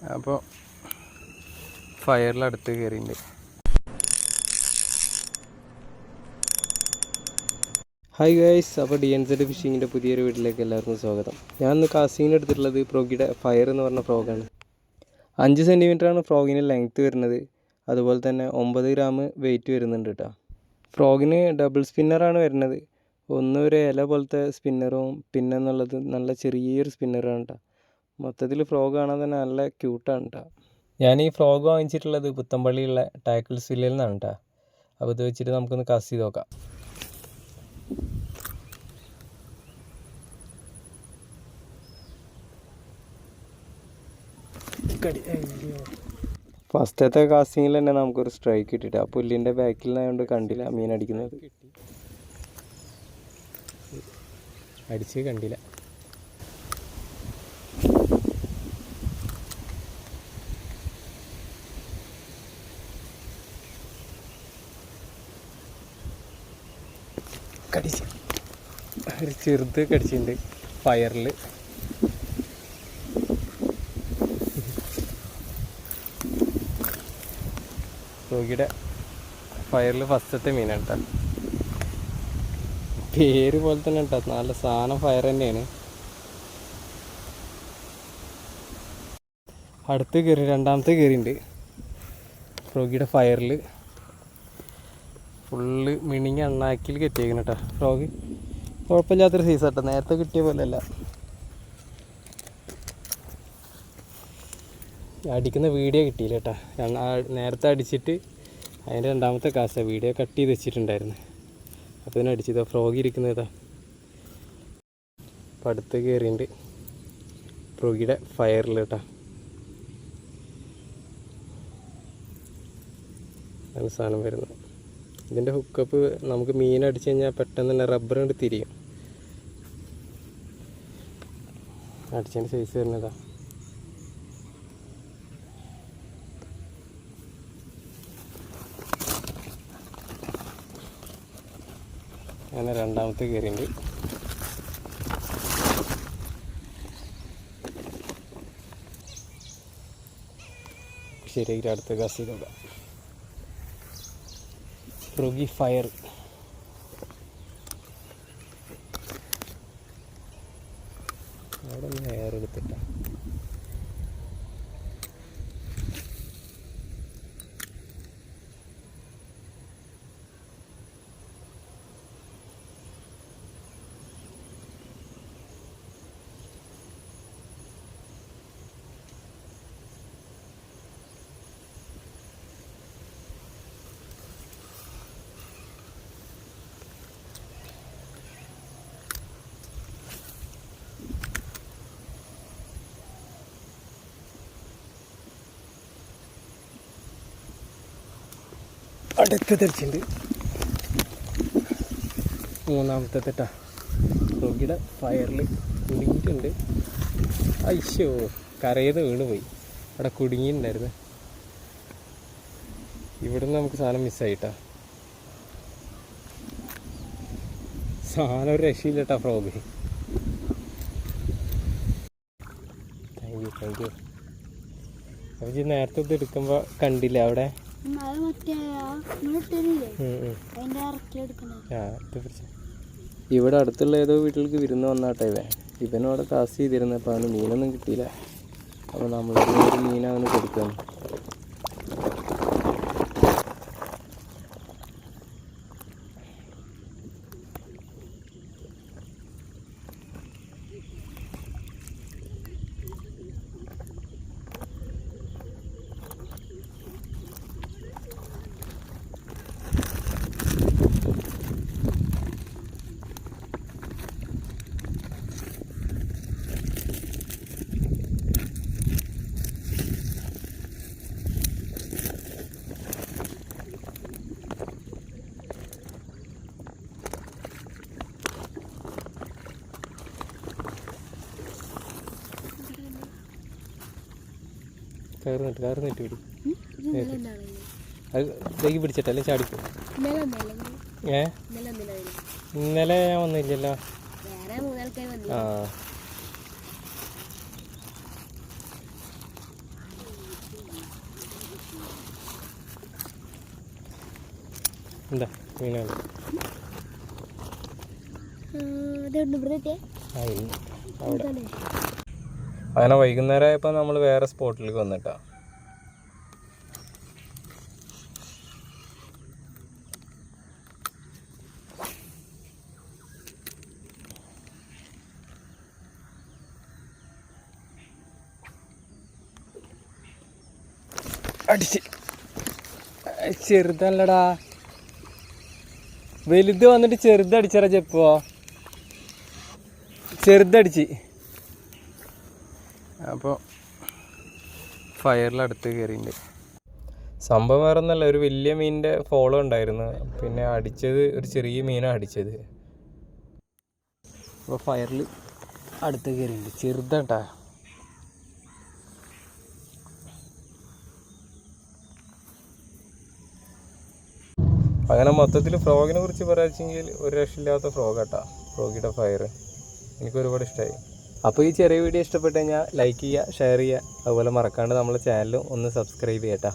അപ്പോൾ ഫയറിലടുത്ത് കയറിയിട്ടുണ്ട്. Hi guys, അപ്പോൾ DNZ ഫിഷിങ്ങിൻ്റെ പുതിയൊരു വീട്ടിലേക്ക് എല്ലാവർക്കും സ്വാഗതം. ഞാൻ ഇന്ന് കാസ്റ്റിങ്ങിന് എടുത്തിട്ടുള്ളത് ഫ്രോഗിയുടെ ഫയർ എന്ന് പറഞ്ഞ ഫ്രോഗാണ്. 5 സെൻറ്റിമീറ്ററാണ് ഫ്രോഗിന് ലെങ്ത്ത് വരുന്നത്. അതുപോലെ തന്നെ 9 ഗ്രാം വെയിറ്റ് വരുന്നുണ്ട് കേട്ടോ. ഫ്രോഗിന് ഡബിൾ സ്പിന്നറാണ് വരുന്നത്. ഒരു ഇല പോലത്തെ സ്പിന്നറും പിന്നെ എന്നുള്ളത് നല്ല ചെറിയൊരു സ്പിന്നറാണ് കേട്ടോ. മൊത്തത്തിൽ ഫ്രോഗ് കാണാൻ തന്നെ നല്ല ക്യൂട്ടാണ് കേട്ടോ. ഞാൻ ഈ ഫ്രോഗ് വാങ്ങിച്ചിട്ടുള്ളത് പുത്തമ്പള്ളിയുള്ള ടാക്കിൾസ് വില്ലയിൽ നിന്നാണ് കേട്ടോ. അപ്പോൾ ഇത് വെച്ചിട്ട് നമുക്കൊന്ന് കാസ്റ്റ് ചെയ്ത് നോക്കാം. ഫസ്റ്റത്തെ കാസ്റ്റിങ്ങിൽ തന്നെ നമുക്കൊരു സ്ട്രൈക്ക് കിട്ടിയിട്ട് ആ പുല്ലിൻ്റെ ബാക്കിൽ നിന്നായതുകൊണ്ട് കണ്ടില്ല മീൻ അടിക്കുന്നത്. അടിച്ച് കണ്ടില്ല. കടിച്ച് ഒരു ചെറുത് കടിച്ചിട്ടുണ്ട് ഫയറിൽ. ഫ്രോഗിയുടെ ഫയറിൽ ഫസ്റ്റത്തെ മീനാണ് കേട്ടോ. പേര് പോലെ തന്നെ കേട്ടോ, നല്ല സാധനം ഫയർ തന്നെയാണ്. അടുത്ത് കയറി രണ്ടാമത്തെ കയറിയുണ്ട് ഫ്രോഗിയുടെ ഫയറിൽ. ഫുള്ള് മിണിങ്ങി എണ്ണാക്കിൽ കെട്ടിയേക്കണം കേട്ടോ. ഫ്രോഗ് കുഴപ്പമില്ലാത്തൊരു സൈസ് കേട്ടോ, നേരത്തെ കിട്ടിയ പോലെ അല്ല. അടിക്കുന്ന വീഡിയോ കിട്ടിയില്ല കേട്ടോ. നേരത്തെ അടിച്ചിട്ട് അതിൻ്റെ രണ്ടാമത്തെ കാശ വീഡിയോ കട്ട് ചെയ്ത് വെച്ചിട്ടുണ്ടായിരുന്നു. അപ്പോൾ ഇതിനെ അടിച്ചതാ ഫ്രോഗ് ഇരിക്കുന്നതാ. അപ്പം അടുത്ത് കയറിയുണ്ട് ഫ്രോഗിയുടെ ഫയറിൽ കേട്ടോ. ആണ് സാധനം വരുന്നത്. ഇതിൻ്റെ ഹുക്കപ്പ് നമുക്ക് മീൻ അടിച്ചു കഴിഞ്ഞാൽ പെട്ടെന്ന് തന്നെ റബ്ബർ കൊണ്ട് തിരിയും. അടിച്ചതിൻ്റെ സൈസ് വരുന്നതാ. അങ്ങനെ രണ്ടാമത്തെ കയറിയുണ്ട്. ശരിയായിട്ട് അടുത്ത കാസ്റ്റ് ചെയ്ത് നോക്കാം. ഫ്രോഗി ഫയർ. അവിടെ നിന്ന് എയർ എടുത്തിട്ട അടുത്ത് തെറിച്ചിട്ടുണ്ട്. മൂന്നാമത്തെ തെറ്റാ ഫ്രോഗിയുടെ ഫയറിൽ കുടുങ്ങിയിട്ടുണ്ട്. അയ്യോ, കരയത് വീണ് പോയി. അവിടെ കുടുങ്ങിയിട്ടുണ്ടായിരുന്നു. ഇവിടുന്ന് നമുക്ക് സാധനം മിസ്സായിട്ടാ. സാധനം ഒരു രക്ഷയില്ല കേട്ടോ ഫ്രോഗ്. Thank you. അപ്പോൾ നേരത്തെ ഇത് എടുക്കുമ്പോൾ കണ്ടില്ല അവിടെ ഇവിടെ അടുത്തുള്ള ഏതോ വീട്ടിലേക്ക് വിരുന്ന് വന്നാട്ടെ ഇവനോടെ കാസ്റ്റ് ചെയ്തിരുന്നു. അപ്പോൾ അവന് മീനൊന്നും കിട്ടിയില്ല. അപ്പോൾ നമ്മളൊരു മീൻ അവന് കൊടുക്കണം. കയറുന്നിട്ട് പിടി. അത് ഇതേക്ക് പിടിച്ചിട്ടല്ലേ ചാടിക്കും. ഇന്നലെ ഞാൻ വന്നില്ലല്ലോ. ആ എന്താ മീനാണ് അങ്ങനെ വൈകുന്നേരം ആയപ്പോൾ നമ്മൾ വേറെ സ്പോട്ടിലേക്ക് വന്നിട്ടാ. അടിച്ച് ചെറുതല്ലടാ, വലുത് വന്നിട്ട് ചെറുതടിച്ചറ ചെപ്പോ, ചെറുതടിച്ച്. അപ്പോൾ ഫയറിലടുത്ത് കയറിയിട്ടുണ്ട്. സംഭവം വേറെ ഒന്നല്ല, ഒരു വലിയ മീനിൻ്റെ ഫോളോ ഉണ്ടായിരുന്നു, പിന്നെ അടിച്ചത് ഒരു ചെറിയ മീനാണ് അടിച്ചത്. അപ്പോൾ ഫയറിൽ അടുത്ത് കയറിയിട്ടുണ്ട്, ചെറുതാട്ടാ. അങ്ങനെ മൊത്തത്തിൽ ഫ്രോഗിനെ കുറിച്ച് പറയാച്ചെങ്കിൽ ഒരു രക്ഷയില്ലാത്ത ഫ്രോഗാട്ടാ ഫ്രോഗിയുടെ ഫയർ. എനിക്ക് ഒരുപാട് ഇഷ്ടമായി. അപ്പോൾ ഈ ചെറിയ വീഡിയോ ഇഷ്ടപ്പെട്ട് കഴിഞ്ഞാൽ ലൈക്ക് ചെയ്യുക, ഷെയർ ചെയ്യുക, അതുപോലെ മറക്കാണ്ട് നമ്മളെ ചാനലും ഒന്ന് സബ്സ്ക്രൈബ് ചെയ്യട്ടാ.